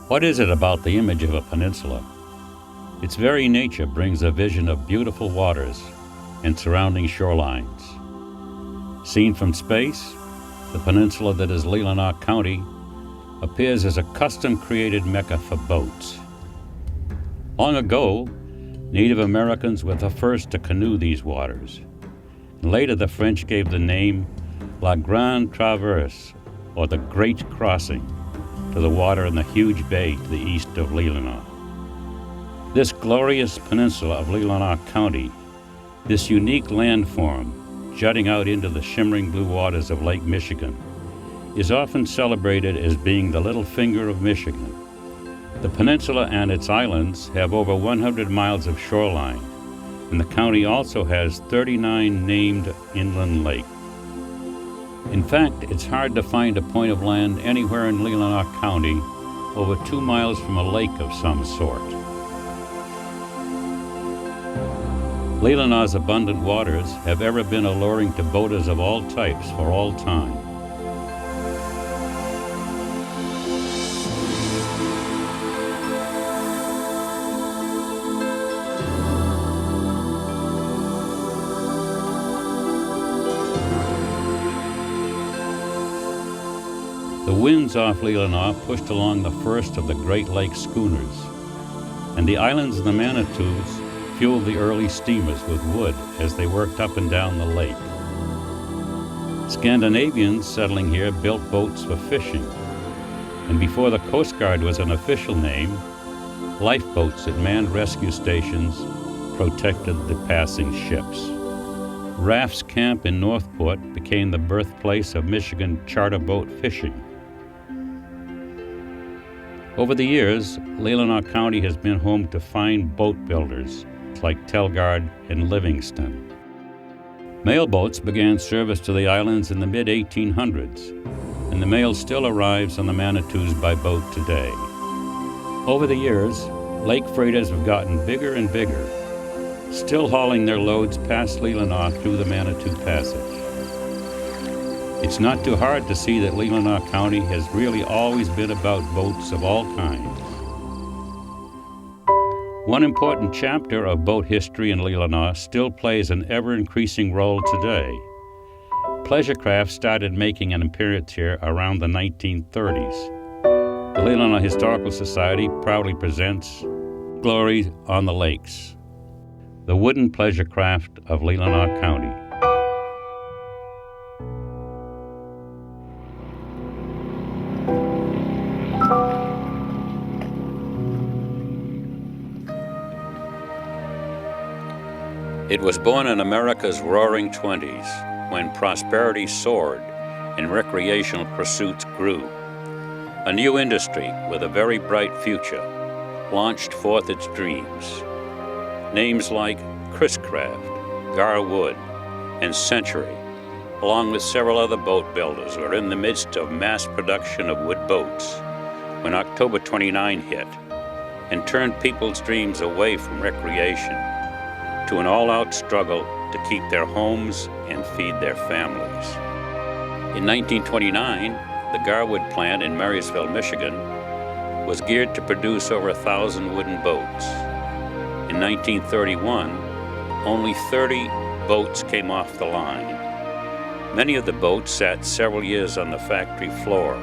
What is it about the image of a peninsula? Its very nature brings a vision of beautiful waters and surrounding shorelines. Seen from space, the peninsula that is Leelanau County appears as a custom-created mecca for boats. Long ago, Native Americans were the first to canoe these waters. And later the French gave the name La Grande Traverse, or the Great Crossing, to the water in the huge bay to the east of Leelanau. This glorious peninsula of Leelanau County, this unique landform jutting out into the shimmering blue waters of Lake Michigan, is often celebrated as being the little finger of Michigan. The peninsula and its islands have over 100 miles of shoreline, and the county also has 39 named inland lakes. In fact, it's hard to find a point of land anywhere in Leelanau County over 2 miles from a lake of some sort. Leelanau's abundant waters have ever been alluring to boaters of all types for all time. The winds off Leelanau pushed along the first of the Great Lakes schooners, and the islands and the Manitous fueled the early steamers with wood as they worked up and down the lake. Scandinavians settling here built boats for fishing, and before the Coast Guard was an official name, lifeboats at manned rescue stations protected the passing ships. Raff's Camp in Northport became the birthplace of Michigan charter boat fishing. Over the years, Leelanau County has been home to fine boat builders like Telgard and Livingston. Mail boats began service to the islands in the mid-1800s, and the mail still arrives on the Manitous by boat today. Over the years, lake freighters have gotten bigger and bigger, still hauling their loads past Leelanau through the Manitou Passage. It's not too hard to see that Leelanau County has really always been about boats of all kinds. One important chapter of boat history in Leelanau still plays an ever-increasing role today. Pleasure craft started making an appearance here around the 1930s. The Leelanau Historical Society proudly presents Glory on the Lakes, the wooden pleasure craft of Leelanau County. It was born in America's roaring 20s, when prosperity soared and recreational pursuits grew. A new industry with a very bright future launched forth its dreams. Names like Chris Craft, Garwood, and Century, along with several other boat builders, were in the midst of mass production of wood boats when October 29 hit and turned people's dreams away from recreation to an all-out struggle to keep their homes and feed their families. In 1929, the Garwood plant in Marysville, Michigan, was geared to produce over 1,000 wooden boats. In 1931, only 30 boats came off the line. Many of the boats sat several years on the factory floor,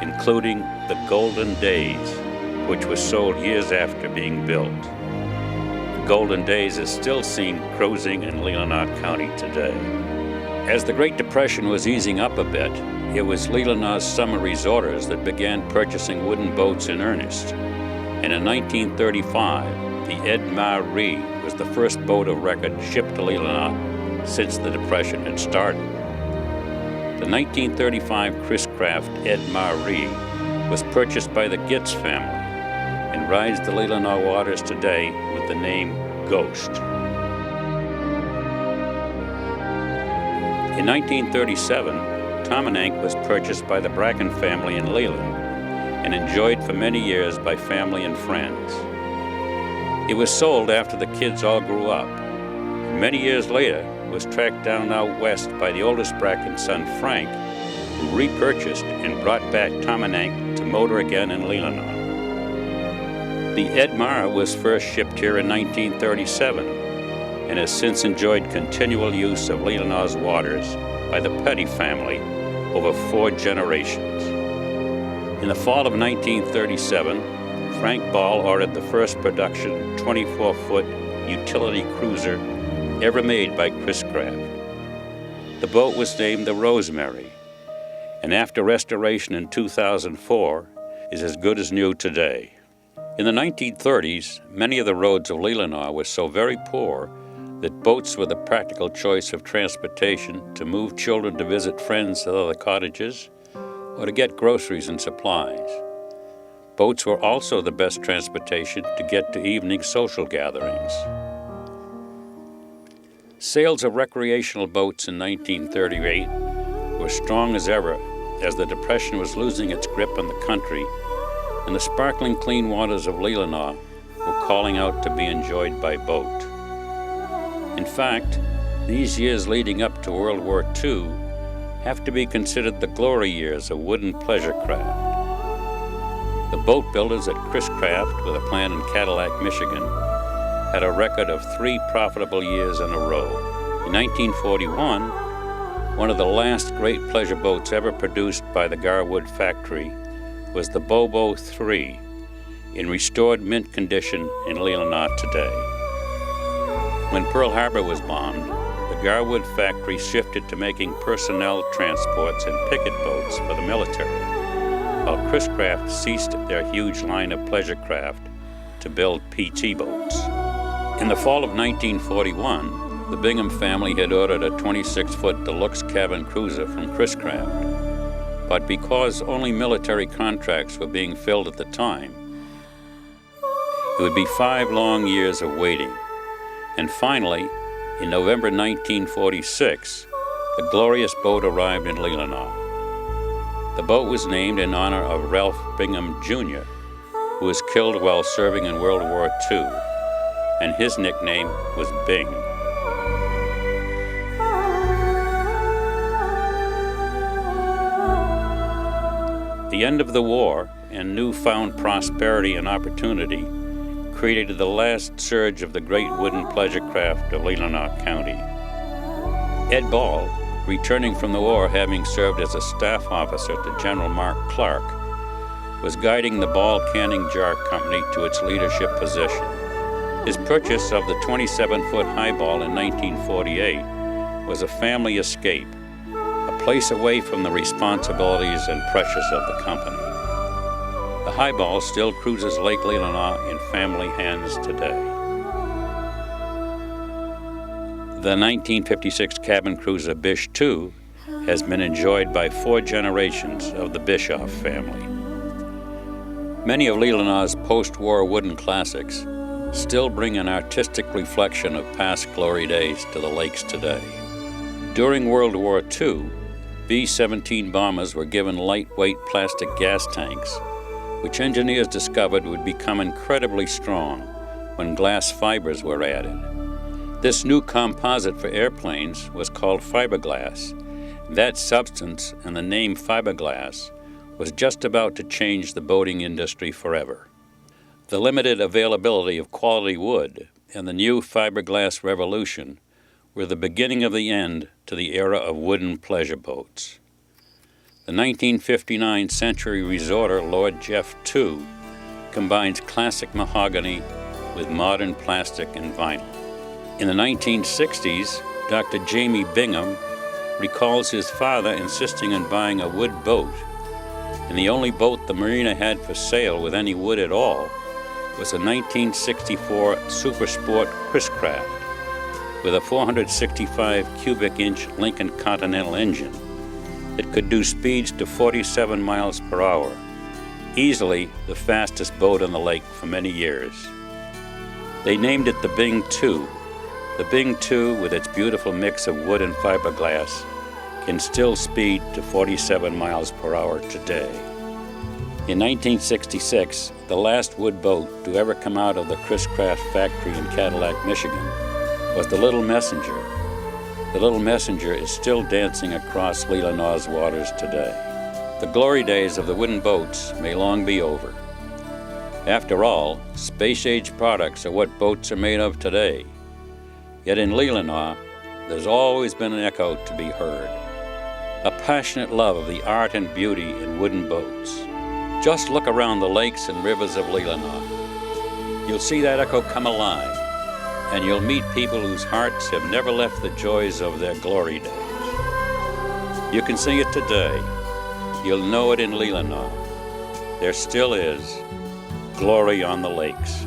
including the Golden Days, which was sold years after being built. Golden Days is still seen cruising in Leelanau County today. As the Great Depression was easing up a bit, it was Leelanau's summer resorters that began purchasing wooden boats in earnest. And in 1935, the Ed Marie was the first boat of record shipped to Leelanau since the Depression had started. The 1935 Chris Craft Ed Marie was purchased by the Gitz family and rides the Leelanau waters today with the name Ghost. In 1937, Tomanank was purchased by the Bracken family in Leland and enjoyed for many years by family and friends. It was sold after the kids all grew up. Many years later, it was tracked down out west by the oldest Bracken son, Frank, who repurchased and brought back Tomanank to motor again in Leelanau. The Edmar was first shipped here in 1937 and has since enjoyed continual use of Leelanau's waters by the Petty family over 4 generations. In the fall of 1937, Frank Ball ordered the first production 24-foot utility cruiser ever made by Chris Craft. The boat was named the Rosemary, and after restoration in 2004, is as good as new today. In the 1930s, many of the roads of Leelanau were so very poor that boats were the practical choice of transportation to move children to visit friends at other cottages or to get groceries and supplies. Boats were also the best transportation to get to evening social gatherings. Sales of recreational boats in 1938 were strong as ever as the Depression was losing its grip on the country and the sparkling clean waters of Leelanau were calling out to be enjoyed by boat. In fact, these years leading up to World War II have to be considered the glory years of wooden pleasure craft. The boat builders at Chris Craft, with a plant in Cadillac, Michigan, had a record of 3 profitable years in a row. In 1941, one of the last great pleasure boats ever produced by the Garwood factory was the Bobo III, in restored mint condition in Leelanau today. When Pearl Harbor was bombed, the Garwood factory shifted to making personnel transports and picket boats for the military, while Chris Craft ceased their huge line of pleasure craft to build PT boats. In the fall of 1941, the Bingham family had ordered a 26-foot deluxe cabin cruiser from Chris Craft, but because only military contracts were being filled at the time, it would be 5 long years of waiting. And finally, in November 1946, the glorious boat arrived in Leelanau. The boat was named in honor of Ralph Bingham, Jr., who was killed while serving in World War II, and his nickname was Bing. The end of the war and newfound prosperity and opportunity created the last surge of the great wooden pleasure craft of Leelanau County. Ed Ball, returning from the war having served as a staff officer to General Mark Clark, was guiding the Ball Canning Jar Company to its leadership position. His purchase of the 27-foot highball in 1948 was a family escape, a place away from the responsibilities and pressures of the company. The highball still cruises Lake Leelanau in family hands today. The 1956 cabin cruiser Bish II has been enjoyed by 4 generations of the Bischoff family. Many of Leelanau's post-war wooden classics still bring an artistic reflection of past glory days to the lakes today. During World War II, B-17 bombers were given lightweight plastic gas tanks, which engineers discovered would become incredibly strong when glass fibers were added. This new composite for airplanes was called fiberglass. That substance and the name fiberglass was just about to change the boating industry forever. The limited availability of quality wood and the new fiberglass revolution were the beginning of the end to the era of wooden pleasure boats. The 1959 Century Resorter Lord Jeff II combines classic mahogany with modern plastic and vinyl. In the 1960s, Dr. Jamie Bingham recalls his father insisting on buying a wood boat, and the only boat the marina had for sale with any wood at all was a 1964 Super Sport Chris Craft with a 465 cubic inch Lincoln Continental engine that could do speeds to 47 miles per hour, easily the fastest boat on the lake for many years. They named it the Bing II. The Bing II, with its beautiful mix of wood and fiberglass, can still speed to 47 miles per hour today. In 1966, the last wood boat to ever come out of the Chris Craft factory in Cadillac, Michigan, was the Little Messenger. The Little Messenger is still dancing across Leelanau's waters today. The glory days of the wooden boats may long be over, After all, space-age products are what boats are made of today. Yet in Leelanau, there's always been an echo to be heard. A passionate love of the art and beauty in wooden boats. Just look around the lakes and rivers of Leelanau. You'll see that echo come alive, and you'll meet people whose hearts have never left the joys of their glory days. You can see it today. You'll know it in Leelanau. There still is glory on the lakes.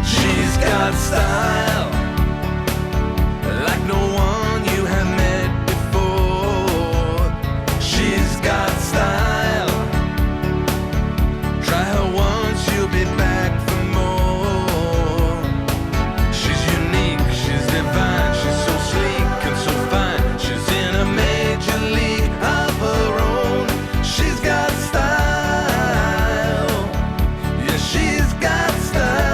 She's got style like no one you have met before. She's got style. Try her once, you'll be back for more. She's unique, she's divine, she's so sleek and so fine. She's in a major league of her own. She's got style. Yeah, she's got style.